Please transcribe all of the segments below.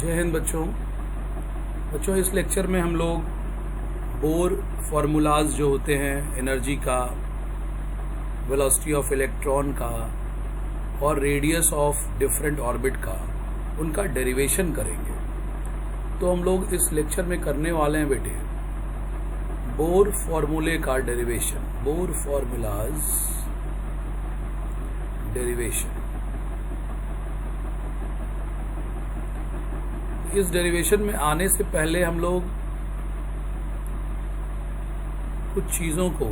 जय हिंद बच्चों। इस लेक्चर में हम लोग बोर फार्मूलाज जो होते हैं एनर्जी का, वेलोसिटी ऑफ इलेक्ट्रॉन का और रेडियस ऑफ डिफरेंट ऑर्बिट का, उनका डेरिवेशन करेंगे। तो हम लोग इस लेक्चर में करने वाले हैं बेटे बोर फार्मूले का डेरिवेशन, बोर फार्मूलाज डेरिवेशन। इस डेरिवेशन में आने से पहले हम लोग कुछ चीज़ों को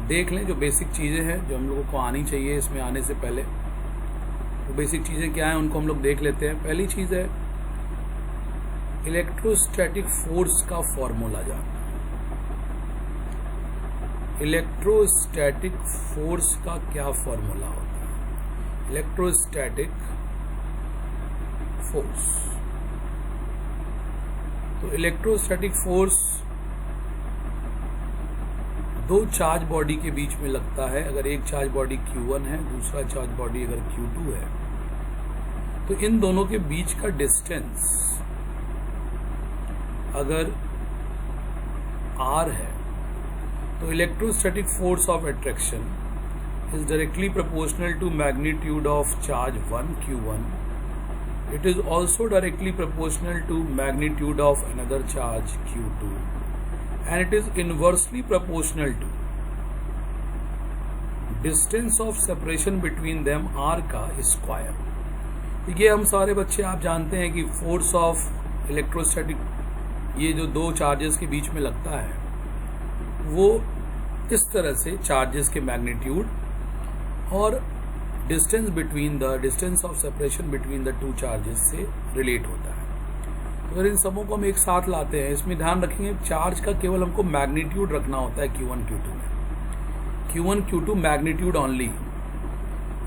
देख लें, जो बेसिक चीज़ें हैं जो हम लोगों को आनी चाहिए इसमें आने से पहले। वो बेसिक चीज़ें क्या हैं उनको हम लोग देख लेते हैं। पहली चीज़ है इलेक्ट्रोस्टैटिक फोर्स का फॉर्मूला जानना। इलेक्ट्रोस्टैटिक फोर्स का क्या फॉर्मूला होता है? इलेक्ट्रोस्टैटिक फोर्स, तो इलेक्ट्रोस्टैटिक फोर्स दो चार्ज बॉडी के बीच में लगता है। अगर एक चार्ज बॉडी Q1 है, दूसरा चार्ज बॉडी अगर Q2 है, तो इन दोनों के बीच का डिस्टेंस अगर R है, तो electrostatic force of attraction is directly proportional to magnitude of charge 1 Q1. It is also directly proportional to magnitude of another charge Q2, and it is inversely proportional to distance of separation between them R का square. ये हम सारे बच्चे आप जानते हैं कि force of electrostatic, ये जो दो चार्जेस के बीच में लगता है, वो इस तरह से चार्जेस के मैग्नीट्यूड और distance of separation between the two charges से रिलेट होता है। अगर इन सबों को हम एक साथ लाते हैं, इसमें ध्यान रखेंगे चार्ज का केवल हमको मैग्नीट्यूड रखना होता है Q1 Q2 में। Q1 Q2 magnitude only.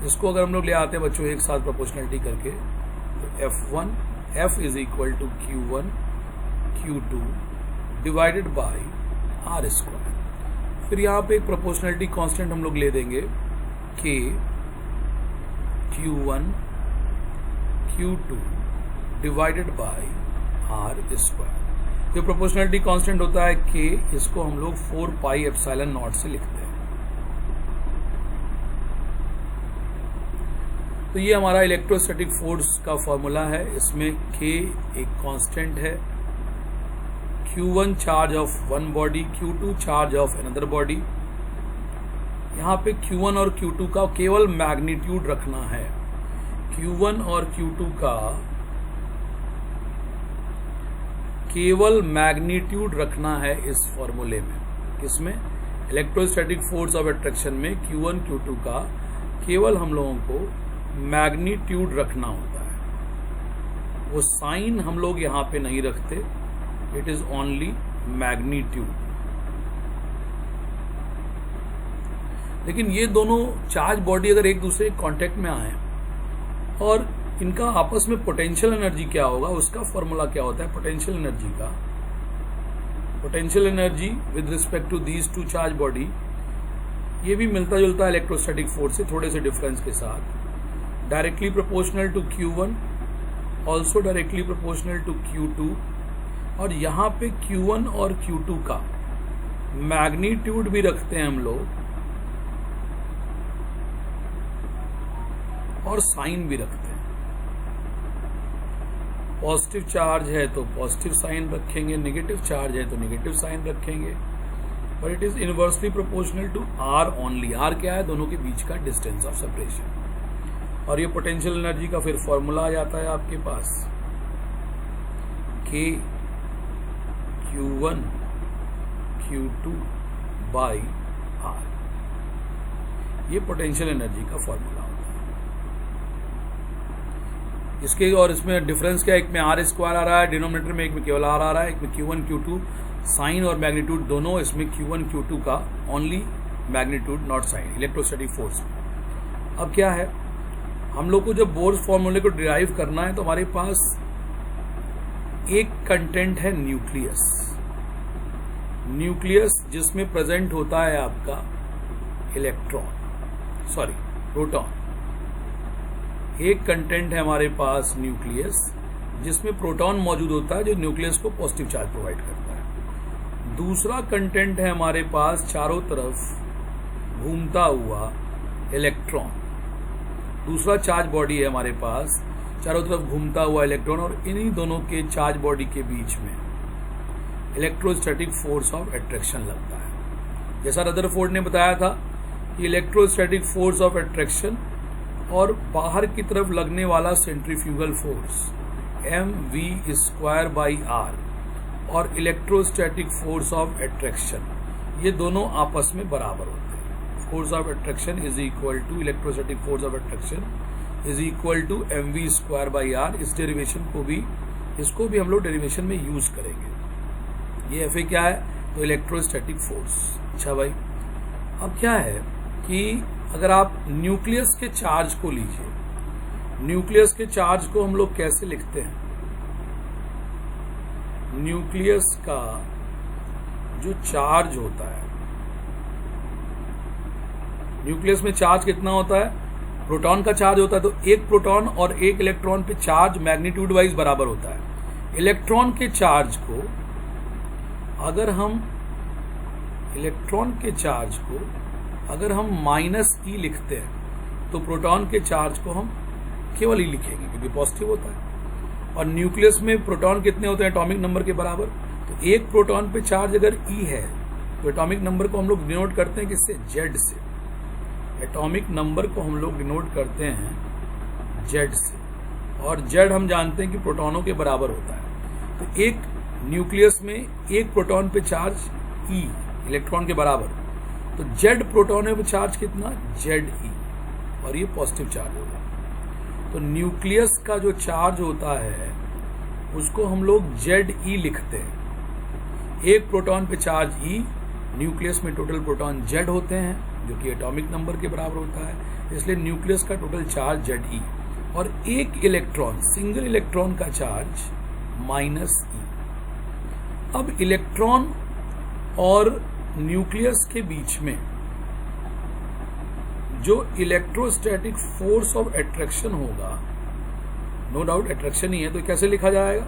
इसको अगर हम लोग ले आते हैं बच्चों एक साथ प्रोपोर्शनलिटी करके, तो F is equal to Q1 Q2 divided by R square. फिर यहाँ पे एक प्रोपोर्शनलिटी कांस्टेंट हम लोग ले देंगे कि Q1 Q2 divided by R square. जो प्रोपोर्शनलिटी कांस्टेंट होता है K, इसको हम लोग 4 पाई एप्सिलॉन नॉट से लिखते हैं। तो ये हमारा इलेक्ट्रोस्टैटिक फोर्स का फॉर्मूला है। इसमें K एक कांस्टेंट है, Q1 charge of one body, Q2 charge of another body. यहाँ पे Q1 और Q2 का केवल मैग्नीट्यूड रखना है। Q1 और Q2 का केवल मैग्नीट्यूड रखना है इस फॉर्मूले में। किसमें? इलेक्ट्रोस्टैटिक फोर्स ऑफ अट्रैक्शन में Q1 Q2 का केवल हम लोगों को मैग्नीट्यूड रखना होता है। वो साइन हम लोग यहाँ पे नहीं रखते, इट इज ओनली मैग्नीट्यूड। लेकिन ये दोनों चार्ज बॉडी अगर एक दूसरे के कांटेक्ट में आए और इनका आपस में पोटेंशियल एनर्जी क्या होगा, उसका फॉर्मूला क्या होता है पोटेंशियल एनर्जी का? Potential energy with respect to these two charge body, ये भी मिलता जुलता है इलेक्ट्रोस्टैटिक फोर्स से, थोड़े से डिफरेंस के साथ। Directly proportional to Q1, also directly proportional to Q2। और यहाँ पे Q1 और Q2 का मैग्नीट्यूड भी रखते हैं हम लोग और साइन भी रखते हैं। पॉजिटिव चार्ज है तो पॉजिटिव साइन रखेंगे, नेगेटिव चार्ज है तो नेगेटिव साइन रखेंगे। और it is inversely proportional to R only. R क्या है? दोनों के बीच का डिस्टेंस ऑफ सेपरेशन। और ये पोटेंशियल एनर्जी का फिर फॉर्मूला आ जाता है आपके पास, K Q1 Q2 by R। ये पोटेंशियल एनर्जी का फॉर्मूला होता है। इसके और इसमें डिफरेंस क्या है? एक में R स्क्वायर आ रहा है डिनोमिनेटर में, एक में केवल R आ रहा है। एक में Q1 Q2 साइन और मैग्नीट्यूड दोनों, इसमें Q1 Q2 का only magnitude not sign, electrostatic force. अब क्या है, हम लोग को जब बोर्स फॉर्मूले को डिराइव करना है तो हमारे पास एक कंटेंट है न्यूक्लियस। न्यूक्लियस जिसमें प्रेजेंट होता है आपका प्रोटॉन। एक कंटेंट है हमारे पास न्यूक्लियस, जिसमें प्रोटॉन मौजूद होता है जो न्यूक्लियस को पॉजिटिव चार्ज प्रोवाइड करता है। दूसरा कंटेंट है हमारे पास चारों तरफ घूमता हुआ इलेक्ट्रॉन। दूसरा चार्ज बॉडी है हमारे पास चारों तरफ घूमता हुआ इलेक्ट्रॉन, और इन्हीं दोनों के चार्ज बॉडी के बीच में इलेक्ट्रोस्टैटिक फोर्स ऑफ अट्रैक्शन लगता है। जैसा रदरफोर्ड ने बताया था कि इलेक्ट्रोस्टैटिक फोर्स ऑफ अट्रैक्शन और बाहर की तरफ लगने वाला सेंट्रीफ्यूगल फोर्स mv²/r और इलेक्ट्रोस्टैटिक फोर्स ऑफ अट्रैक्शन, ये दोनों आपस में बराबर होते हैं। Force of attraction is equal to electrostatic force of attraction is equal to mv²/r। इस डेरिवेशन को भी, इसको भी हम लोग डेरिवेशन में यूज करेंगे। ये Fa क्या है? तो इलेक्ट्रोस्टैटिक फोर्स। अच्छा भाई, अब क्या है कि अगर आप न्यूक्लियस के चार्ज को लीजिए, न्यूक्लियस के चार्ज को हम लोग कैसे लिखते हैं? न्यूक्लियस का जो चार्ज होता है, न्यूक्लियस में चार्ज कितना होता है? प्रोटॉन का चार्ज होता है, तो एक प्रोटॉन और एक इलेक्ट्रॉन पे चार्ज मैग्नीट्यूड वाइज बराबर होता है। इलेक्ट्रॉन के चार्ज को अगर हम -e लिखते हैं तो प्रोटॉन के चार्ज को हम केवल ई लिखेंगे क्योंकि पॉजिटिव होता है। और न्यूक्लियस में प्रोटॉन कितने होते हैं? एटॉमिक नंबर के बराबर। तो एक प्रोटॉन पे चार्ज अगर ई है तो एटॉमिक नंबर को हम लोग डिनोट करते हैं किससे? जेड से। एटॉमिक नंबर को हम लोग डिनोट करते हैं जेड से, और जेड हम जानते हैं कि प्रोटॉनों के बराबर होता है। तो एक न्यूक्लियस में एक प्रोटॉन पे चार्ज ई, इलेक्ट्रॉन के बराबर, तो जेड प्रोटॉन पे चार्ज कितना? जेड ई, और ये पॉजिटिव चार्ज होगा। तो न्यूक्लियस का जो चार्ज होता है उसको हम लोग जेड ई लिखते हैं। एक प्रोटॉन पे चार्ज ई, न्यूक्लियस में टोटल प्रोटॉन जेड होते हैं जो कि एटॉमिक नंबर के बराबर होता है, इसलिए न्यूक्लियस का टोटल चार्ज जेड ई, और एक इलेक्ट्रॉन, सिंगल इलेक्ट्रॉन का चार्ज -e। अब इलेक्ट्रॉन और न्यूक्लियस के बीच में जो इलेक्ट्रोस्टैटिक फोर्स ऑफ अट्रैक्शन होगा, नो डाउट अट्रैक्शन ही है, तो कैसे लिखा जाएगा?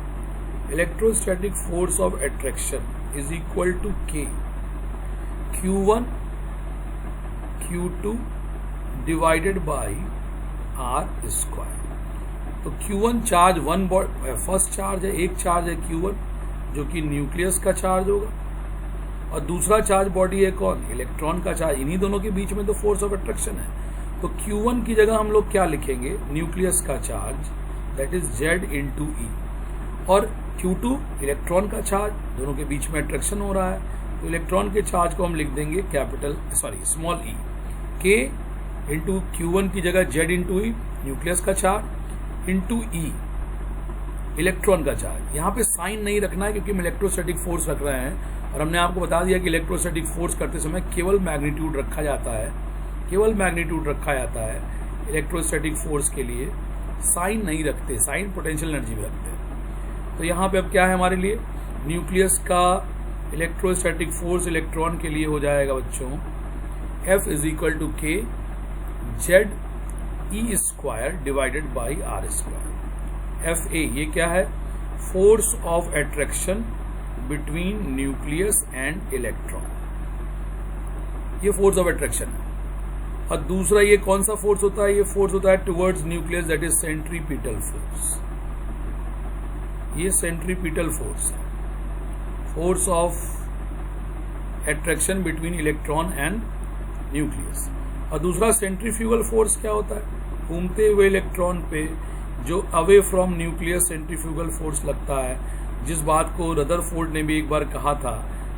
Electrostatic force of attraction is equal to k Q1 Q2 divided by r²। तो Q1 चार्ज फर्स्ट चार्ज है, एक चार्ज है Q1 जो कि न्यूक्लियस का चार्ज होगा, और दूसरा चार्ज बॉडी है कौन? इलेक्ट्रॉन का चार्ज। इन्हीं दोनों के बीच में तो फोर्स ऑफ अट्रैक्शन है। तो Q1 की जगह हम लोग क्या लिखेंगे? न्यूक्लियस का charge, that is Z × E, और Q2 इलेक्ट्रॉन का चार्ज, दोनों के बीच में अट्रैक्शन हो रहा है, तो इलेक्ट्रॉन के चार्ज को हम लिख देंगे स्मॉल e। K × Q1 की जगह Z × E, न्यूक्लियस का चार्ज, × E इलेक्ट्रॉन का चार्ज। यहाँ पे साइन नहीं रखना है क्योंकि हम इलेक्ट्रोस्टैटिक फोर्स रख रहे हैं, और हमने आपको बता दिया कि इलेक्ट्रोस्टैटिक फोर्स करते समय केवल मैग्नीट्यूड रखा जाता है, केवल मैग्नीट्यूड रखा जाता है इलेक्ट्रोस्टैटिक फोर्स के लिए, साइन नहीं रखते, साइन पोटेंशियल एनर्जी में रखते हैं। तो यहाँ पे अब क्या है हमारे लिए? न्यूक्लियस का इलेक्ट्रोस्टैटिक फोर्स इलेक्ट्रॉन के लिए हो जाएगा बच्चों F is equal to k ZE² divided by r²। FA ये क्या है? Force of attraction between nucleus and electron, ये फोर्स ऑफ अट्रैक्शन है। और दूसरा ये कौन सा फोर्स होता है? ये फोर्स होता है towards nucleus, that is centripetal force. ये सेंट्रीपिटल फोर्स है, force of attraction between electron and nucleus. और दूसरा सेंट्रीफ्यूगल फोर्स क्या होता है? घूमते हुए इलेक्ट्रॉन पे जो away from nucleus centrifugal force लगता है, जिस बात को रदरफोर्ड ने भी एक बार कहा था,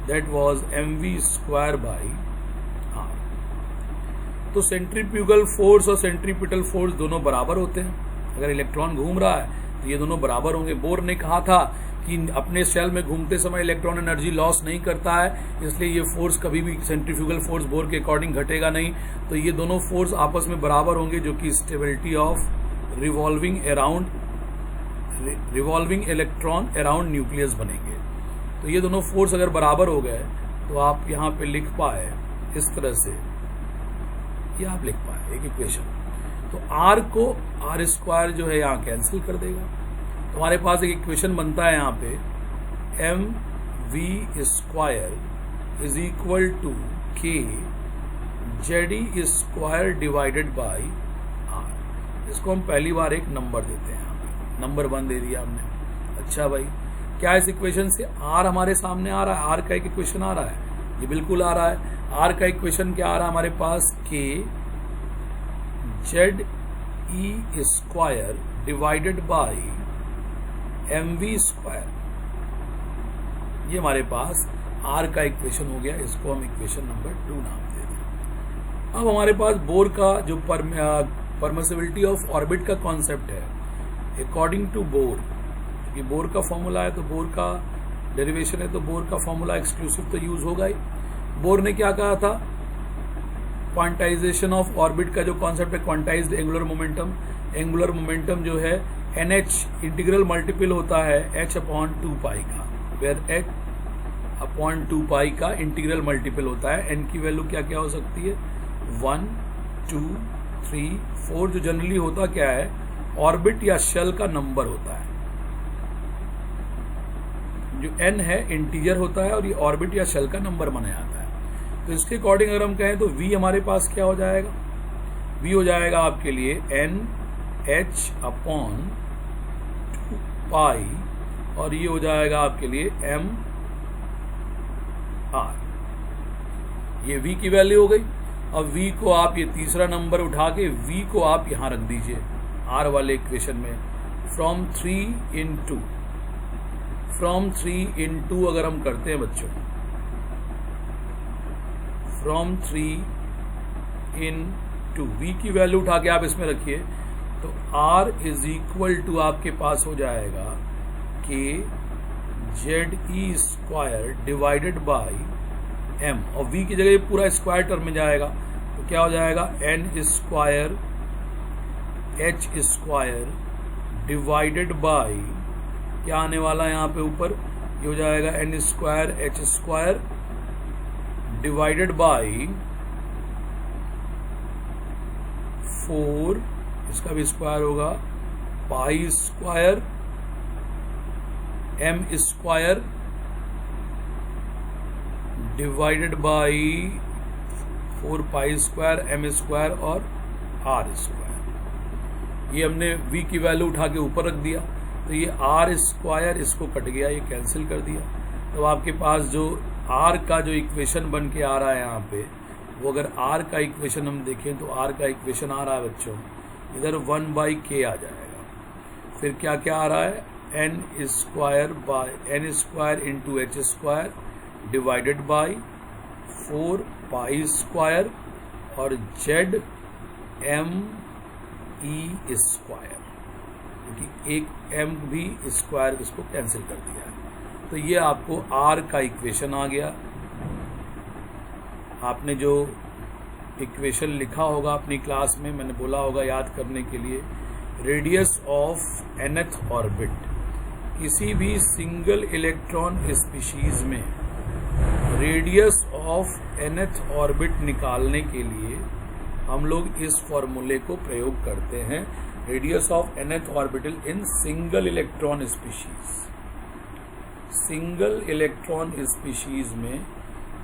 दैट वाज mv²/r। तो सेंट्रीफ्यूगल फोर्स और सेंट्रीपिटल फोर्स दोनों बराबर होते हैं। अगर इलेक्ट्रॉन घूम रहा है तो ये दोनों बराबर होंगे। बोर ने कहा था कि अपने शेल में घूमते समय इलेक्ट्रॉन एनर्जी लॉस नहीं करता है, इसलिए ये फोर्स कभी भी सेंट्रीफ्यूगल फोर्स बोर के अकॉर्डिंग घटेगा नहीं। तो ये दोनों फोर्स आपस में बराबर होंगे, जो कि stability of revolving electron around nucleus बनेंगे। तो ये दोनों फोर्स अगर बराबर हो गए तो आप यहाँ पे लिख पाए इस तरह से, ये आप लिख पाए एक इक्वेशन। तो आर को आर स्क्वायर जो है यहाँ कैंसिल कर देगा। तो हमारे पास एक इक्वेशन बनता है यहाँ पे M V square is equal to K Z E square divided by R. इसको हम पहली बार एक नंबर देते हैं, यहाँ पे नंबर 1 दे दिया हमने। अच्छा भाई, क्या इस इक्वेशन से आर हमारे सामने आ रहा है? आर का एक इक्वेशन आ रहा है, ये बिल्कुल आ रहा है। आर का इक्वेशन क्या आ रहा है हमारे पास? K Z E square divided by M V square, ये हमारे पास आर का इक्वेशन हो गया। इसको हम इक्वेशन नंबर 2 नाम दे दें। अब हमारे पास बोर का जो परमिसिबिलिटी ऑफ ऑर्बिट का कॉन्सेप्ट है, अकॉर्डिंग टू बोर, कि बोर का फॉर्मूला है तो बोर का डेरिवेशन है तो बोर का फॉर्मूला एक्सक्लूसिव तो यूज होगा ही। बोर ने क्या कहा था? क्वांटाइजेशन ऑफ ऑर्बिट का जो कॉन्सेप्ट है, quantized angular momentum. Angular momentum जो है NH इंटीग्रल मल्टीपल होता है h/2 पाई का, वेयर h/2 पाई का इंटीग्रल मल्टीपल होता है। n की वैल्यू क्या क्या हो सकती है? 1, 2, 3, 4। जो जनरली होता क्या है? ऑर्बिट या शेल का नंबर होता है। जो n है इंटीजर होता है और ये ऑर्बिट या शेल का नंबर माना जाता है। तो इसके अकॉर्डिंग अगर हम कहें तो v हमारे पास क्या हो जाएगा? v हो जाएगा आपके लिए NH/2 पाई और ये हो जाएगा आपके लिए m r। ये v की वैल्यू हो गई। अब v को आप ये तीसरा नंबर उठा के v को आप यहां रख दीजिए r वाले इक्वेशन में। फ्रॉम 3 into अगर हम करते हैं बच्चों, फ्रॉम 3 into v की वैल्यू उठा के आप इसमें रखिए तो r इज इक्वल टू आपके पास हो जाएगा के Z E square divided by m, और v की जगह पूरा स्क्वायर टर्म में जाएगा तो क्या हो जाएगा? n square h square divided by क्या आने वाला है यहाँ पे ऊपर? ये हो जाएगा n square h square divided by 4, इसका भी स्क्वायर होगा, पाई square m square divided by 4 pi square m square और r स्क्वायर। ये हमने v की वैल्यू उठा के ऊपर रख दिया तो ये r स्क्वायर इसको कट गया, ये कैंसिल कर दिया। तो आपके पास जो r का जो इक्वेशन बन के आ रहा है यहाँ पे, वो अगर r का इक्वेशन हम देखें तो r का इक्वेशन आ रहा है बच्चों, इधर 1/k आ जाएगा। फिर क्या क्या आ रहा है? n square into h square divided by 4 pi square और z m e स्क्वायर, क्योंकि एक m भी स्क्वायर इसको कैंसिल कर दिया है। तो ये आपको r का इक्वेशन आ गया। आपने जो इक्वेशन लिखा होगा अपनी क्लास में, मैंने बोला होगा याद करने के लिए, रेडियस ऑफ nth ऑर्बिट, किसी भी सिंगल इलेक्ट्रॉन स्पीशीज में रेडियस ऑफ nth ऑर्बिट निकालने के लिए हम लोग इस फॉर्मूले को प्रयोग करते हैं। Radius of nth orbital in single electron species. Single electron species में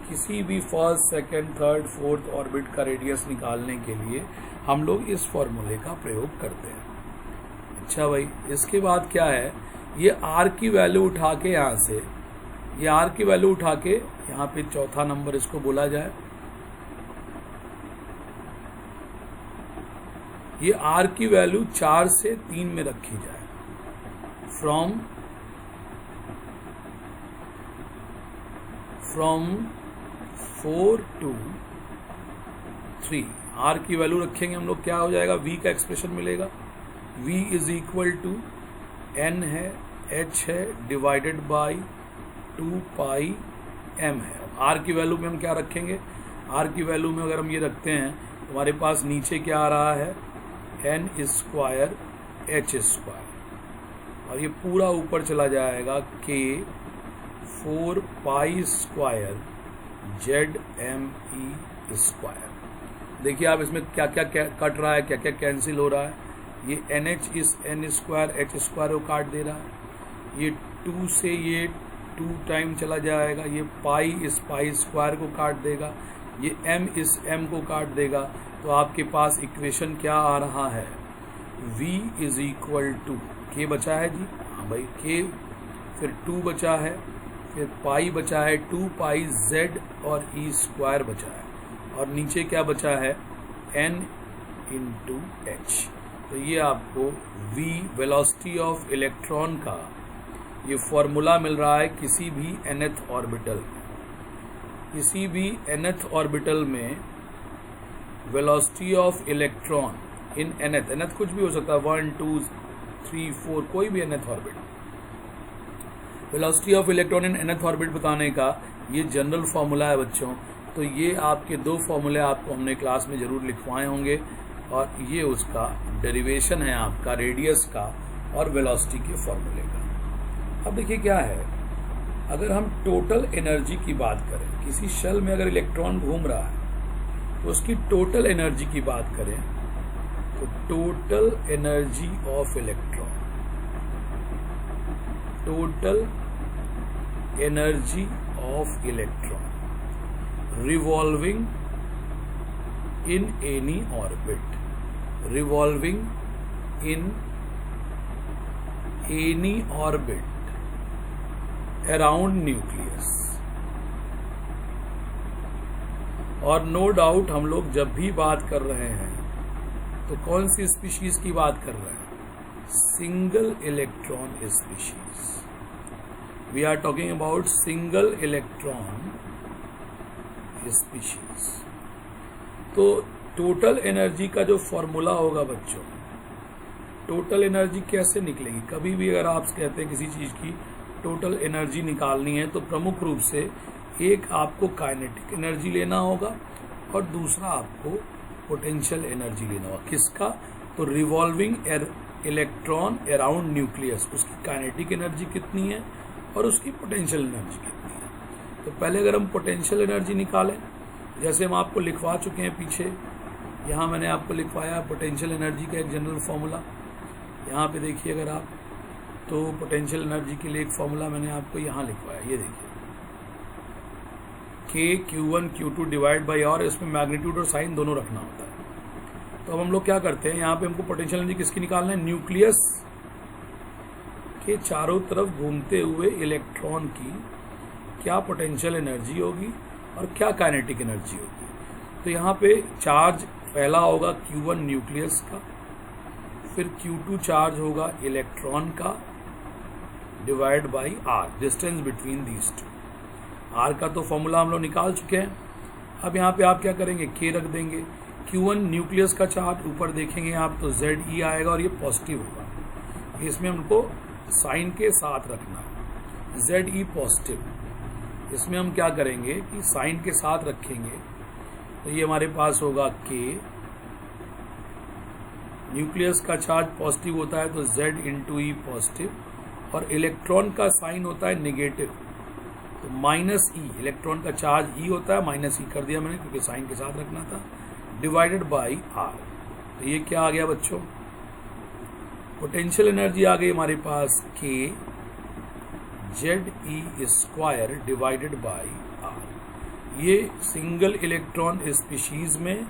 किसी भी first, second, third, fourth orbit का रेडियस निकालने के लिए हम लोग इस फॉर्मूले का प्रयोग करते हैं। अच्छा भाई, इसके बाद क्या है? ये r की वैल्यू उठा के यहाँ से, ये r की वैल्यू उठा के यहाँ पे चौथा नंबर इसको बोला जाए, ये r की वैल्यू 4 से 3 में रखी जाए। फ्रॉम 4 to 3 r की वैल्यू रखेंगे हम लोग, क्या हो जाएगा? v का एक्सप्रेशन मिलेगा। v is equal to n है, h है, डिवाइडेड बाई 2 पाई m है। r की वैल्यू में हम क्या रखेंगे? r की वैल्यू में अगर हम ये रखते हैं तो हमारे पास नीचे क्या आ रहा है? n स्क्वायर h स्क्वायर, और ये पूरा ऊपर चला जाएगा k 4 pi square Z M E square. देखिए आप इसमें क्या क्या कट रहा है, क्या क्या कैंसिल हो रहा है। ये NH इस N स्क्वायर H स्क्वायर को काट दे रहा है। ये 2 से ये 2 टाइम चला जाएगा। ये पाई इस पाई स्क्वायर को काट देगा। ये M इस M को काट देगा। तो आपके पास इक्वेशन क्या आ रहा है, V is equal to K बचा है जी, हाँ भाई K, फिर 2 बचा है, फिर पाई बचा है 2 पाई Z और E स्क्वायर बचा है, और नीचे क्या बचा है N इंटू H। तो ये आपको V वेलोसिटी ऑफ इलेक्ट्रॉन का ये फॉर्मूला मिल रहा है किसी भी nth ऑर्बिटल में। किसी भी nth ऑर्बिटल में velocity of electron in nth कुछ भी हो सकता है, 1 2 3 4 कोई भी nth orbit, velocity of electron in nth orbit बताने का ये जनरल फॉर्मूला है बच्चों। तो ये आपके 2 फॉर्मूले आपको हमने क्लास में जरूर लिखवाए होंगे, और ये उसका डेरिवेशन है आपका रेडियस का और वेलोसिटी के फॉर्मूले का। अब देखिए क्या है, अगर हम टोटल एनर्जी की बात करें, किसी शेल में अगर इलेक्ट्रॉन घूम रहा है तो उसकी टोटल एनर्जी की बात करें, तो total energy of electron, total energy of electron revolving in any orbit, revolving in any orbit around nucleus। और नो डाउट हम लोग जब भी बात कर रहे हैं तो कौन सी स्पीशीज की बात कर रहे हैं, single electron species. We are talking about single electron species. तो टोटल एनर्जी का जो फॉर्मूला होगा बच्चों, टोटल एनर्जी कैसे निकलेगी, कभी भी अगर आप कहते हैं किसी चीज की टोटल एनर्जी निकालनी है तो प्रमुख रूप से एक आपको काइनेटिक एनर्जी लेना होगा और दूसरा आपको पोटेंशियल एनर्जी लेना होगा। किसका, तो रिवॉल्विंग इलेक्ट्रॉन अराउंड न्यूक्लियस, उसकी काइनेटिक एनर्जी कितनी है और उसकी पोटेंशियल एनर्जी कितनी है। तो पहले अगर हम पोटेंशियल एनर्जी निकालें, जैसे हम आपको लिखवा चुके हैं पीछे, यहाँ मैंने आपको लिखवाया पोटेंशियल एनर्जी का एक जनरल फॉर्मूला। यहाँ पे देखिए अगर आप, तो पोटेंशियल एनर्जी के लिए एक फॉर्मूला मैंने आपको यहाँ लिखवाया, ये देखिए K Q1 Q2 divide by R, इसमें मैग्नीट्यूड और साइन दोनों रखना होता है। तो अब हम लोग क्या करते हैं, यहाँ पे हमको पोटेंशियल एनर्जी किसकी निकालना है, न्यूक्लियस के चारों तरफ घूमते हुए इलेक्ट्रॉन की क्या पोटेंशियल एनर्जी होगी और क्या काइनेटिक एनर्जी होगी। तो यहाँ पे चार्ज पहला होगा Q1 न्यूक्लियस का, फिर Q2 चार्ज होगा इलेक्ट्रॉन का divide by R, distance between these two. R का तो फॉर्मूला हम लोग निकाल चुके हैं। अब यहाँ पे आप क्या करेंगे, K रख देंगे। Q1 न्यूक्लियस का चार्ज ऊपर देखेंगे आप तो ZE आएगा और ये पॉजिटिव होगा, इसमें हमको साइन के साथ रखना है, ZE पॉजिटिव। इसमें हम क्या करेंगे कि साइन के साथ रखेंगे, तो ये हमारे पास होगा K, न्यूक्लियस का चार्ज पॉजिटिव होता है तो Z इंटू E पॉजिटिव, और इलेक्ट्रॉन का साइन होता है नेगेटिव तो माइनस E, इलेक्ट्रॉन का चार्ज E होता है, माइनस E कर दिया मैंने क्योंकि साइन के साथ रखना था, डिवाइडेड बाई R। तो ये क्या आ गया बच्चों, पोटेंशियल एनर्जी आ गई हमारे पास K ZE square divided by R। ये सिंगल इलेक्ट्रॉन स्पीशीज में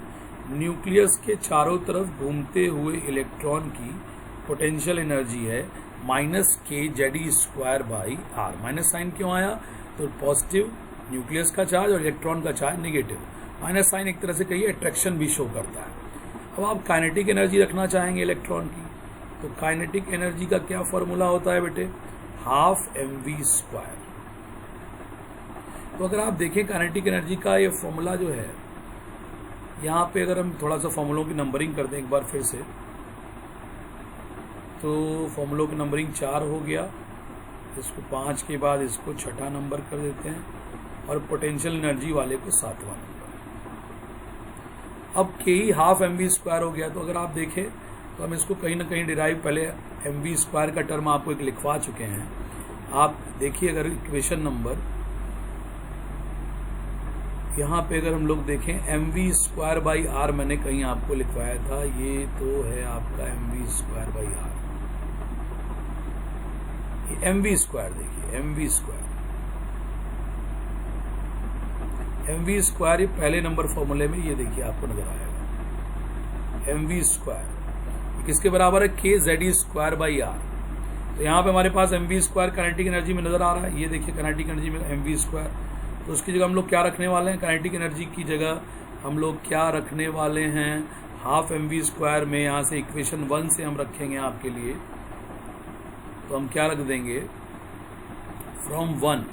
न्यूक्लियस के चारों तरफ घूमते हुए इलेक्ट्रॉन की पोटेंशियल एनर्जी है minus K ZE square by R। Minus sign क्यों आया, तो पॉजिटिव न्यूक्लियस का चार्ज और इलेक्ट्रॉन का चार्ज नेगेटिव, माइनस साइन एक तरह से कहिए अट्रैक्शन भी शो करता है। अब आप काइनेटिक एनर्जी रखना चाहेंगे इलेक्ट्रॉन की, तो काइनेटिक एनर्जी का क्या फॉर्मूला होता है बेटे, हाफ mv स्क्वायर। तो अगर आप देखें काइनेटिक एनर्जी का ये फॉर्मूला जो है, यहाँ पे अगर हम थोड़ा सा फॉर्मूलों की नंबरिंग कर दें एक बार फिर से, तो फॉर्मूलों की नंबरिंग 4 हो गया, इसको 5 के बाद इसको 6ठा नंबर कर देते हैं और पोटेंशियल एनर्जी वाले को 7वां नंबर। अब K ही हाफ mv स्क्वायर हो गया। तो अगर आप देखें तो हम इसको कहीं ना कहीं डिराइव, पहले mv स्क्वायर का टर्म आपको एक लिखवा चुके हैं। आप देखिए अगर इक्वेशन नंबर यहाँ पे अगर हम लोग देखें mv²/r मैंने कहीं आपको लिखवाया था, ये तो है आपका mv²/r, ये mv², देखिए mv², ये पहले नंबर फॉर्मूले में ये देखिए आपको नजर आएगा mv², किसके बराबर है, kZe²/r। तो यहाँ पे हमारे पास mv² काइनेटिक एनर्जी में नजर आ रहा है, ये देखिए काइनेटिक एनर्जी में mv²। तो उसकी जगह हम लोग क्या रखने वाले हैं, काइनेटिक एनर्जी की जगह हम लोग क्या रखने वाले हैं, हाफ mv² में यहाँ से इक्वेशन 1 से हम रखेंगे आपके लिए। तो हम क्या रख देंगे, फ्रॉम वन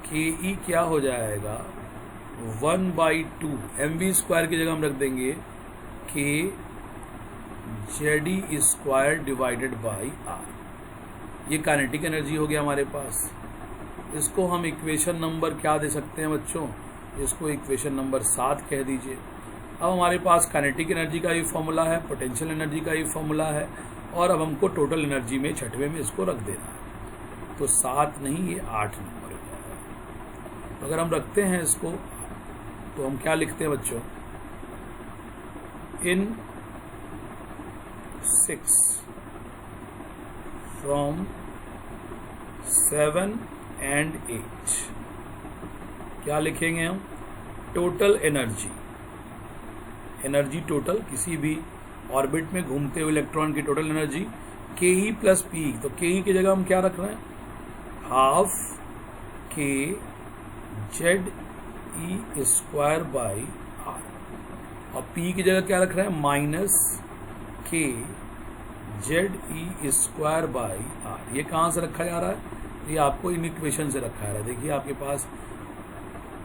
ke क्या हो जाएगा 1/2 mv² की जगह हम रख देंगे k Ze²/r। ये काइनेटिक एनर्जी हो गया हमारे पास। इसको हम इक्वेशन नंबर क्या दे सकते हैं बच्चों, इसको इक्वेशन नंबर 7 कह दीजिए। अब हमारे पास काइनेटिक एनर्जी का भी फॉर्मूला है, पोटेंशियल एनर्जी का भी फॉर्मूला है, और अब हमको टोटल एनर्जी में छठवें में इसको रख देना है। तो 7 नहीं, ये 8 नंबर हो जाएगा। तो अगर हम रखते हैं इसको तो हम क्या लिखते हैं बच्चों, इन 6 फ्रॉम 7 and 8 क्या लिखेंगे हम, टोटल एनर्जी, एनर्जी टोटल किसी भी ऑर्बिट में घूमते हुए इलेक्ट्रॉन की टोटल एनर्जी ke + p। तो ke की जगह हम क्या रख रहे हैं, हाफ k Ze²/r, और p की जगह क्या रख रहे हैं, माइनस k Ze²/r। ये कहाँ से रखा जा रहा है, ये आपको इन इक्वेशन से रखा है। देखिए आपके पास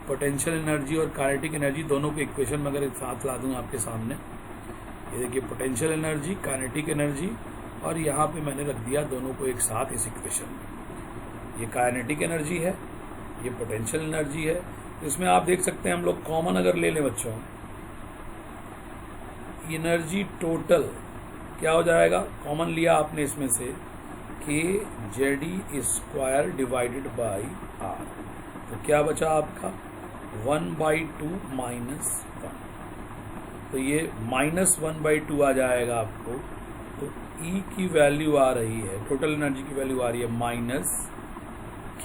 पोटेंशियल एनर्जी और काइनेटिक एनर्जी दोनों के इक्वेशन में अगर एक साथ ला दूँ आपके सामने, ये देखिए पोटेंशियल एनर्जी, काइनेटिक एनर्जी, और यहाँ पे मैंने रख दिया दोनों को एक साथ इस इक्वेशन में। ये काइनेटिक एनर्जी है, ये पोटेंशियल एनर्जी है। इसमें आप देख सकते हैं हम लोग कॉमन अगर ले लें बच्चों, एनर्जी टोटल क्या हो जाएगा, कॉमन लिया आपने इसमें से k Ze²/r, तो क्या बचा आपका 1/2 -1। तो ये -1/2 आ जाएगा आपको। तो E की वैल्यू आ रही है, टोटल एनर्जी की वैल्यू आ रही है माइनस k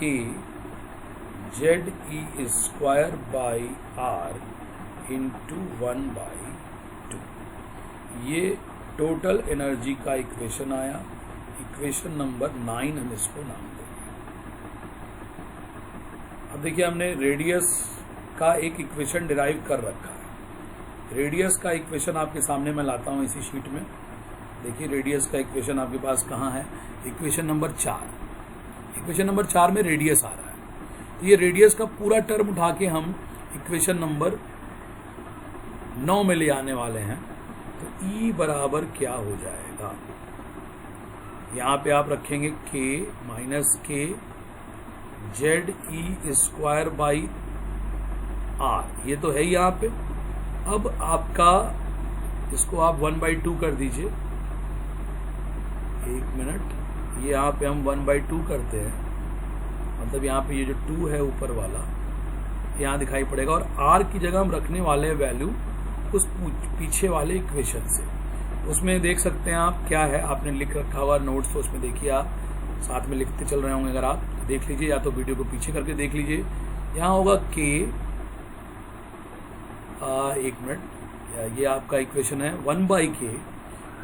Ze²/r इंटू 1/2। ये टोटल एनर्जी का इक्वेशन आया। इक्वेशन नंबर 9 हम इसको नाम देंगे। अब देखिए हमने रेडियस का एक इक्वेशन डिराइव कर रखा है। रेडियस का इक्वेशन आपके सामने मैं लाता हूं इसी शीट में। देखिए रेडियस का इक्वेशन आपके पास कहाँ है, इक्वेशन नंबर 4। इक्वेशन नंबर 4 में रेडियस आ रहा है। तो ये रेडियस का पूरा टर्म उठा के हम इक्वेशन नंबर 9 में ले आने वाले हैं। तो E बराबर क्या हो जाएगा, यहाँ पे आप रखेंगे k माइनस k Ze²/r, ये तो है ही यहाँ पे। अब आपका इसको आप 1/2 कर दीजिए, एक मिनट, ये यहाँ पे हम 1/2 करते हैं, मतलब यहाँ पे ये जो 2 है ऊपर वाला यहाँ दिखाई पड़ेगा, और r की जगह हम रखने वाले हैं वैल्यू उस पीछे वाले इक्वेशन से। उसमें देख सकते हैं आप क्या है, आपने लिख रखा हुआ नोट्स, तो उसमें देखिए आप साथ में लिखते चल रहे होंगे। अगर आप देख लीजिए या तो वीडियो को पीछे करके देख लीजिए। यहाँ होगा k, एक मिनट, ये आपका इक्वेशन है 1/k,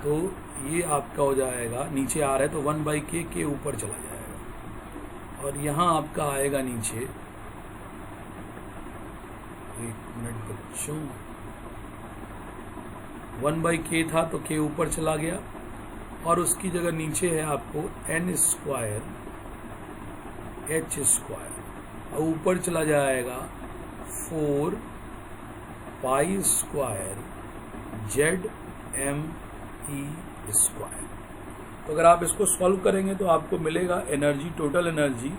तो ये आपका हो जाएगा, नीचे आ रहा है तो 1/k के ऊपर चला जाएगा, और यहाँ आपका आएगा नीचे, एक मिनट बच्चों, 1/k था तो k ऊपर चला गया, और उसकी जगह नीचे है आपको n², h², और ऊपर चला जाएगा 4π² Zme²। तो अगर आप इसको सॉल्व करेंगे तो आपको मिलेगा energy, total energy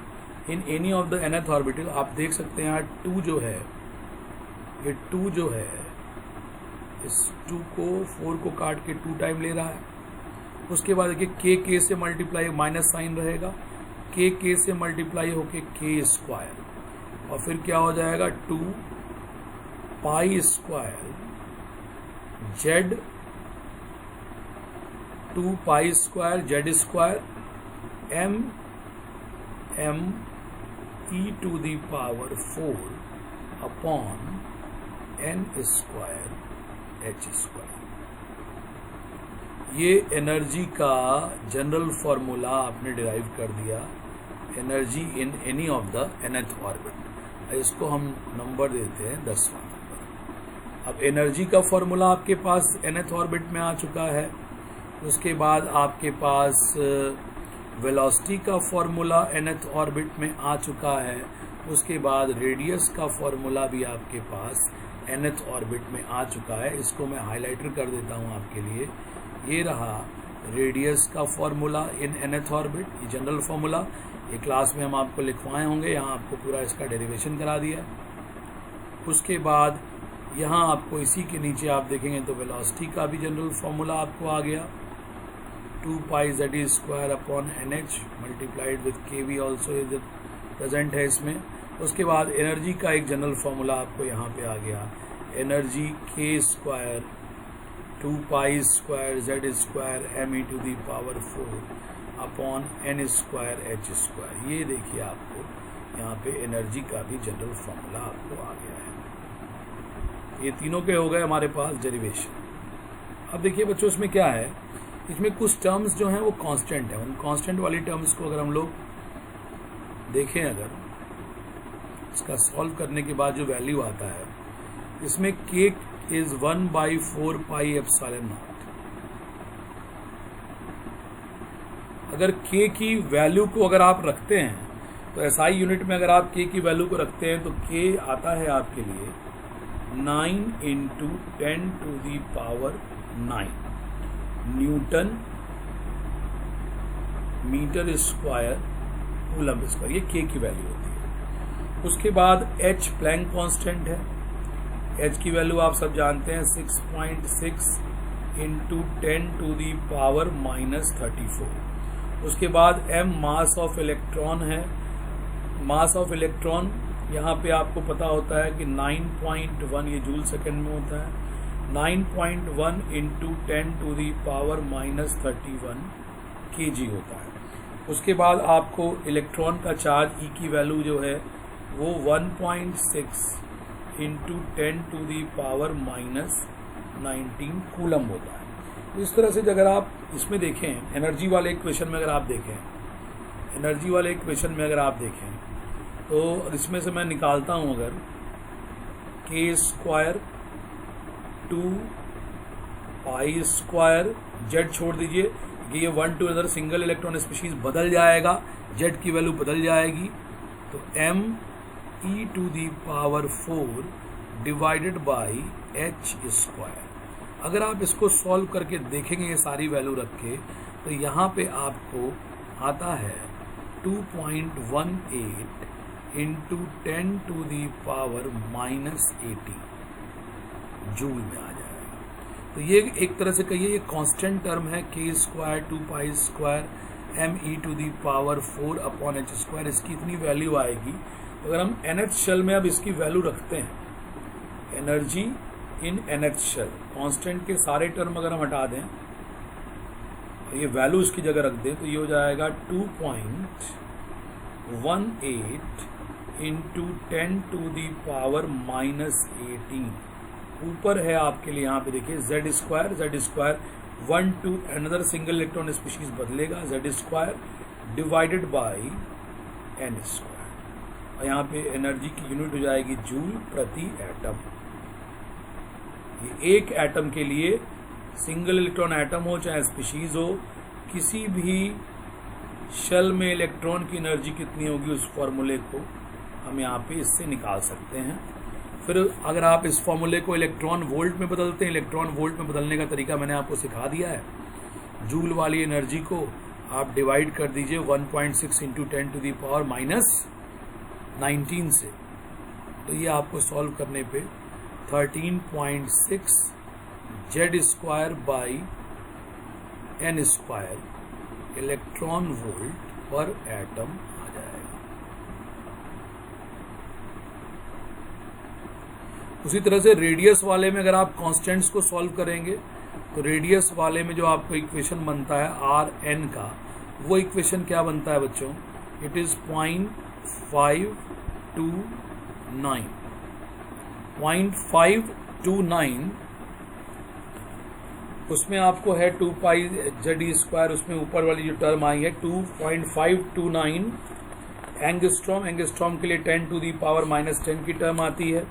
in any of the nth orbital. आप देख सकते हैं यहाँ 2 जो है, ये 2 जो है, इस 2 को 4 को काट के 2 टाइम ले रहा है। उसके बाद देखिए k से मल्टीप्लाई माइनस साइन रहेगा, के से मल्टीप्लाई होके के स्क्वायर, और फिर क्या हो जाएगा 2 pi square Z, 2 pi square Z square m e to the power 4 upon n square h square. ये एनर्जी का जनरल फॉर्मूला आपने डिराइव कर दिया, energy in any of the nth orbit. इसको हम नंबर देते हैं 10वां नंबर। अब एनर्जी का फॉर्मूला आपके पास nth ऑर्बिट में आ चुका है। उसके बाद आपके पास वेलोसिटी का फॉर्मूला nth ऑर्बिट में आ चुका है। उसके बाद रेडियस का फॉर्मूला भी आपके पास nth ऑर्बिट में आ चुका है। इसको मैं हाइलाइटर कर देता हूं आपके लिए। ये रहा रेडियस का फॉर्मूला इन nth ऑर्बिट, ये जनरल फॉर्मूला। ये क्लास में हम आपको लिखवाए होंगे, यहाँ आपको पूरा इसका डेरिवेशन करा दिया। उसके बाद यहाँ आपको इसी के नीचे आप देखेंगे तो वेलोसिटी का भी जनरल फॉर्मूला आपको आ गया, 2 pi Z square upon NH multiplied with K V also is present है इसमें। उसके बाद एनर्जी का एक जनरल फॉर्मूला आपको यहाँ पे आ गया, एनर्जी के square 2 pi square Z square m e to the power 4 upon n square h square. ये देखिए आपको यहाँ पे एनर्जी का भी जनरल फॉर्मूला आपको आ गया है। ये तीनों के हो गए हमारे पास डेरिवेशन। अब देखिए बच्चों इसमें क्या है, इसमें कुछ टर्म्स जो हैं वो कांस्टेंट है। उन कांस्टेंट वाली टर्म्स को अगर हम लोग देखें, अगर इसका सॉल्व करने के बाद जो वैल्यू आता है, इसमें k is 1/4 pi epsilon not. अगर k की वैल्यू को अगर आप रखते हैं तो SI यूनिट में अगर आप k की वैल्यू को रखते हैं तो k आता है आपके लिए 9 × 10⁹ newton metre square coulomb square. ये k की वैल्यू होती है। उसके बाद h प्लैंक कांस्टेंट है। h की वैल्यू आप सब जानते हैं 6.6 × 10⁻34। उसके बाद m मास ऑफ इलेक्ट्रॉन है। मास ऑफ इलेक्ट्रॉन यहाँ पे आपको पता होता है कि 9.1, ये जूल सेकंड में होता है, 9.1 × 10⁻31 kg होता है। उसके बाद आपको इलेक्ट्रॉन का चार्ज E की वैल्यू जो है वो 1.6 × 10⁻19 कूलम होता है। इस तरह से अगर आप इसमें देखें, एनर्जी वाले इक्वेशन में अगर आप देखें, एनर्जी वाले इक्वेशन में अगर आप देखें तो इसमें से मैं निकालता हूं, अगर k square 2 pi square Z छोड़ दीजिए कि ये 1 to other single electron species बदल जाएगा, जेड की वैल्यू बदल जाएगी, तो m e to the power 4 divided by h square. अगर आप इसको सॉल्व करके देखेंगे ये सारी वैल्यू रख के, तो यहाँ पे आपको आता है 2.18 × 10⁻80 जूल में आ जाएगा। तो ये एक तरह से कहिए ये कांस्टेंट टर्म है, k square 2 pi square m e to the power 4 upon h square. इसकी इतनी वैल्यू आएगी। अगर हम nth शेल में अब इसकी वैल्यू रखते हैं, energy in nth shell, constant के सारे टर्म अगर हम हटा दें और ये वैल्यू इसकी जगह रख दें, तो ये हो जाएगा 2.18 × 10⁻18। ऊपर है आपके लिए यहाँ पे देखिए Z square 1 to another single electron species बदलेगा, Z square divided by N square. और यहाँ पे एनर्जी की यूनिट हो जाएगी जूल प्रति एटम। ये एक एटम के लिए, सिंगल इलेक्ट्रॉन एटम हो चाहे स्पीशीज हो, किसी भी शेल में इलेक्ट्रॉन की एनर्जी कितनी होगी उस फॉर्मूले को हम यहाँ पे इससे निकाल सकते हैं। फिर अगर आप इस फॉर्मूले को इलेक्ट्रॉन वोल्ट में बदलते हैं, इलेक्ट्रॉन वोल्ट में बदलने का तरीका मैंने आपको सिखा दिया है। जूल वाली एनर्जी को आप डिवाइड कर दीजिए 1.6 × 10⁻19 से, तो ये आपको सॉल्व करने पे 13.6 Z square by N square electron volt पर एटम आ जाएगा। उसी तरह से रेडियस वाले में अगर आप कांस्टेंट्स को सॉल्व करेंगे तो रेडियस वाले में जो आपको इक्वेशन बनता है आर एन का, वो इक्वेशन क्या बनता है बच्चों? It is 0.529। 0.529 उसमें आपको है 2 पाई जेड स्क्वायर, उसमें ऊपर वाली जो टर्म आई है 2.529 एंगस्ट्रॉम। एंगस्ट्रॉम के लिए 10 टू दी पावर -10 की टर्म आती है।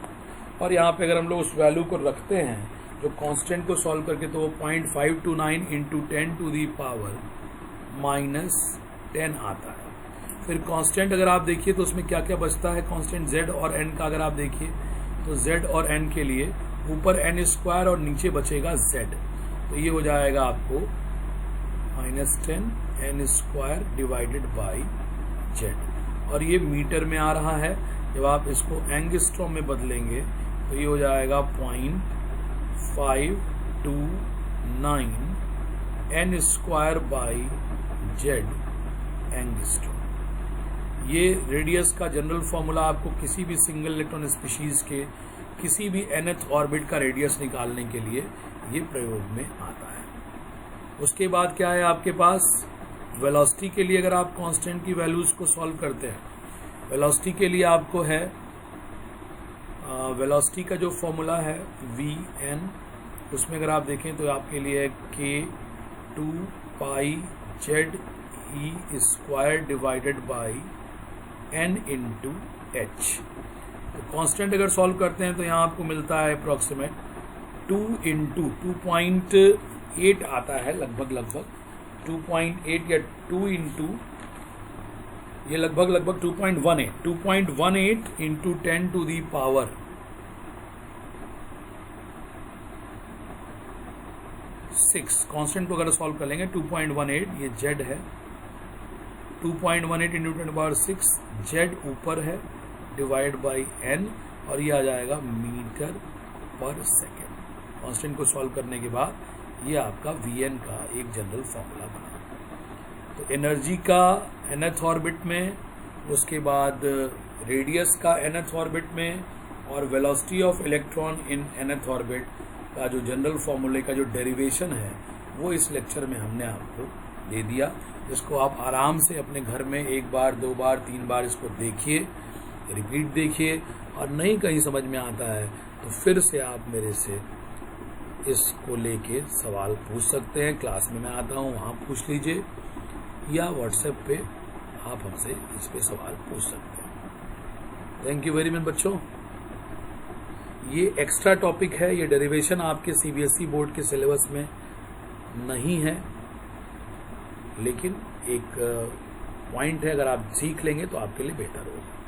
और यहाँ पे अगर हम लोग उस वैल्यू को रखते हैं जो कांस्टेंट को सॉल्व करके, तो वो 0.529 इंटू 10 टू दी पावर -10 आता है। फिर कांस्टेंट अगर आप देखिए तो उसमें क्या क्या बचता है कांस्टेंट z और n का, अगर आप देखिए तो z और n के लिए ऊपर n स्क्वायर और नीचे बचेगा z, तो ये हो जाएगा आपको -10 n square divided by z, और ये मीटर में आ रहा है। जब आप इसको एंगस्ट्रॉम में बदलेंगे तो ये हो जाएगा 0.529 n square by z angstrom. ये रेडियस का जनरल फॉर्मूला आपको किसी भी सिंगल इलेक्ट्रॉन स्पीशीज के किसी भी nth ऑर्बिट का रेडियस निकालने के लिए ये प्रयोग में आता है। उसके बाद क्या है आपके पास? वेलोसिटी के लिए अगर आप कांस्टेंट की वैल्यूज को सॉल्व करते हैं, वेलोसिटी के लिए आपको है वेलोसिटी का जो फॉर्मूला है vn, उसमें अगर आप देखें तो आपके लिए k 2 pi Z E square divided by n into H. तो कांस्टेंट अगर सॉल्व करते हैं तो यहाँ आपको मिलता है अप्रोक्सीमेट 2 इंटू 2.8 आता है, लगभग 2.8 या 2 इंटू ये लगभग 2.18 into 10 to the power 6। Constant को अगर सॉल्व कर लेंगे 2.18, ये z है, 2.18 इंटू 10 पावर 6, z ऊपर है डिवाइड बाई n, और ये आ जाएगा मीटर पर सेकेंड। कांस्टेंट को सॉल्व करने के बाद ये आपका vn का एक जनरल फॉर्मूला बना। तो एनर्जी का nth ऑर्बिट में, उसके बाद रेडियस का nth ऑर्बिट में, और velocity of electron in nth orbit का जो जनरल फॉर्मूले का जो डेरिवेशन है वो इस लेक्चर में हमने आपको दे दिया। इसको आप आराम से अपने घर में 1 बार 2 बार 3 बार इसको देखिए, रिपीट देखिए, और नहीं कहीं समझ में आता है तो फिर से आप मेरे से इसको लेके सवाल पूछ सकते हैं। क्लास में मैं आता हूँ, वहाँ पूछ लीजिए, या व्हाट्सएप पे आप हमसे इस पे सवाल पूछ सकते हैं। थैंक यू वेरी मच बच्चों। ये एक्स्ट्रा टॉपिक है, ये डेरिवेशन आपके सीबीएसई बोर्ड के सिलेबस में नहीं है, लेकिन एक पॉइंट है, अगर आप सीख लेंगे तो आपके लिए बेहतर होगा।